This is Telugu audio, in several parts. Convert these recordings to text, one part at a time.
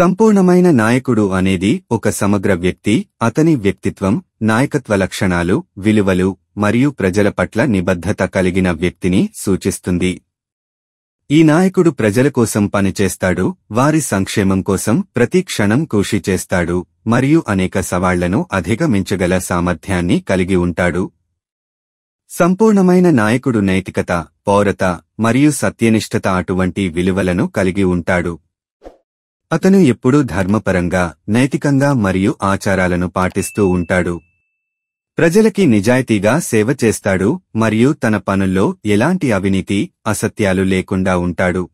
సంపూర్ణమైన నాయకుడు అనేది ఒక సమగ్ర వ్యక్తి. అతని వ్యక్తిత్వం, నాయకత్వ లక్షణాలు, విలువలు మరియు ప్రజల పట్ల నిబద్ధత కలిగిన వ్యక్తిని సూచిస్తుంది. ఈ నాయకుడు ప్రజల కోసం పనిచేస్తాడు, వారి సంక్షేమం కోసం ప్రతి క్షణం కృషి చేస్తాడు మరియు అనేక సవాళ్లను అధిగమించగల సామర్థ్యాన్ని కలిగి ఉంటాడు. సంపూర్ణమైన నాయకుడు నైతికత, పౌరత మరియు సత్యనిష్ఠత అటువంటి విలువలను కలిగి ఉంటాడు. అతను ఎప్పుడూ ధర్మపరంగా, నైతికంగా మరియు ఆచారాలను పాటిస్తూ ఉంటాడు. ప్రజలకి నిజాయితీగా సేవ చేస్తాడు మరియు తన పనుల్లో ఎలాంటి అవినీతి, అసత్యాలు లేకుండా ఉంటాడు.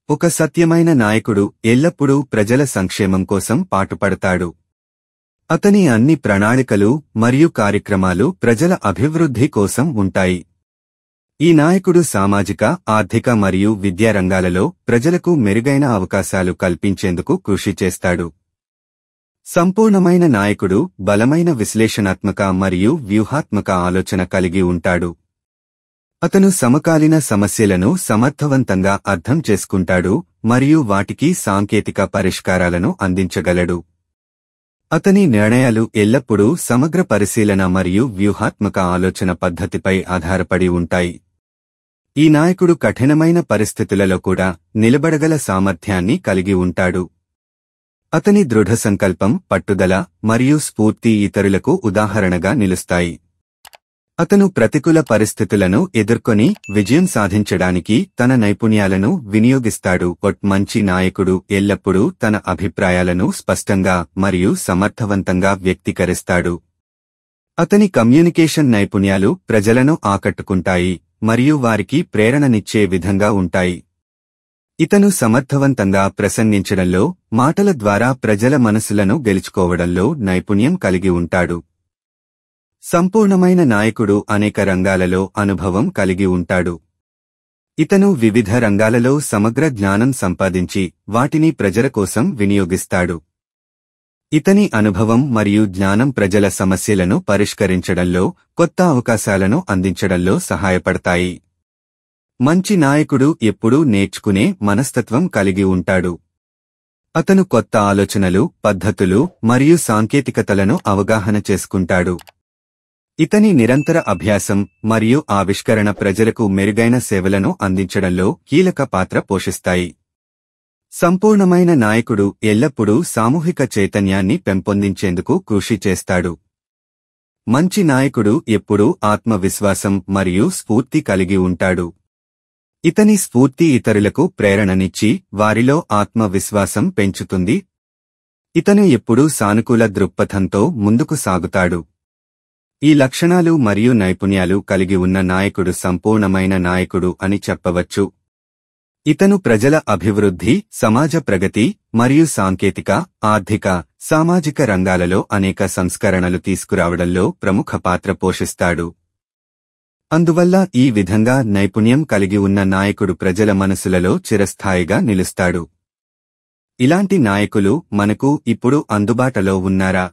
ఒక సత్యమైన నాయకుడు ఎల్లప్పుడూ ప్రజల సంక్షేమం కోసం పాటుపడతాడు. అతని అన్ని ప్రణాళికలు మరియు కార్యక్రమాలు ప్రజల అభివృద్ధి కోసం ఉంటాయి. ఈ నాయకుడు సామాజిక, ఆర్థిక మరియు విద్యా రంగాలలో ప్రజలకు మెరుగైన అవకాశాలు కల్పించేందుకు కృషి చేస్తాడు. సంపూర్ణమైన నాయకుడు బలమైన విశ్లేషణాత్మక మరియు వ్యూహాత్మక ఆలోచన కలిగి ఉంటాడు. అతను సమకాలీన సమస్యలను సమర్థవంతంగా అర్థం చేసుకుంటాడు మరియు వాటికి సాంకేతిక పరిష్కారాలను అందించగలడు. అతని నిర్ణయాలు ఎల్లప్పుడూ సమగ్ర పరిశీలన మరియు వ్యూహాత్మక ఆలోచన పద్ధతిపై ఆధారపడి ఉంటాయి. ఈ నాయకుడు కఠినమైన పరిస్థితులలో కూడా నిలబడగల సామర్థ్యాన్ని కలిగి ఉంటాడు. అతని దృఢ సంకల్పం, పట్టుదల మరియు స్ఫూర్తి ఇతరులకు ఉదాహరణగా నిలుస్తాయి. అతను ప్రతికూల పరిస్థితులను ఎదుర్కొని విజయం సాధించడానికి తన నైపుణ్యాలను వినియోగిస్తాడు. మంచి నాయకుడు ఎల్లప్పుడూ తన అభిప్రాయాలను స్పష్టంగా మరియు సమర్థవంతంగా వ్యక్తీకరిస్తాడు. అతని కమ్యూనికేషన్ నైపుణ్యాలు ప్రజలను ఆకట్టుకుంటాయి మరియు వారికి ప్రేరణనిచ్చే విధంగా ఉంటాయి. ఇతను సమర్థవంతంగా ప్రసంగించడంలో, మాటల ద్వారా ప్రజల మనసులను గెలుచుకోవడంలో నైపుణ్యం కలిగి ఉంటాడు. సంపూర్ణమైన నాయకుడు అనేక రంగాలలో అనుభవం కలిగి ఉంటాడు. ఇతను వివిధ రంగాలలో సమగ్ర జ్ఞానం సంపాదించి వాటిని ప్రజల కోసం వినియోగిస్తాడు. ఇతని అనుభవం మరియు జ్ఞానం ప్రజల సమస్యలను పరిష్కరించడంలో, కొత్త అవకాశాలను అందించడంలో సహాయపడతాయి. మంచి నాయకుడు ఎప్పుడూ నేర్చుకునే మనస్తత్వం కలిగి ఉంటాడు. అతను కొత్త ఆలోచనలు, పద్ధతులు మరియు సాంకేతికతలను అవగాహన చేసుకుంటాడు. ఇతని నిరంతర అభ్యాసం మరియు ఆవిష్కరణ ప్రజలకు మెరుగైన సేవలను అందించడంలో కీలక పాత్ర పోషిస్తాయి. సంపూర్ణమైన నాయకుడు ఎల్లప్పుడూ సామూహిక చైతన్యాన్ని పెంపొందించేందుకు కృషి చేస్తాడు. మంచి నాయకుడు ఎప్పుడూ ఆత్మవిశ్వాసం మరియు స్ఫూర్తి కలిగి ఉంటాడు. ఇతని స్ఫూర్తి ఇతరులకు ప్రేరణనిచ్చి వారిలో ఆత్మవిశ్వాసం పెంచుతుంది. ఇతను ఎప్పుడూ సానుకూల దృక్పథంతో ముందుకు సాగుతాడు. ఈ లక్షణాలు మరియు నైపుణ్యాలు కలిగి ఉన్న నాయకుడు సంపూర్ణమైన నాయకుడు అని చెప్పవచ్చు. ఇతను ప్రజల అభివృద్ధి, సమాజ ప్రగతి మరియు సాంకేతిక, ఆర్థిక, సామాజిక రంగాలలో అనేక సంస్కరణలు తీసుకురావడంలో ప్రముఖ పాత్ర పోషిస్తాడు. అందువల్ల ఈ విధంగా నైపుణ్యం కలిగి ఉన్న నాయకుడు ప్రజల మనసులలో చిరస్థాయిగా నిలుస్తాడు. ఇలాంటి నాయకులు మనకు ఇప్పుడు అందుబాటులో ఉన్నారా?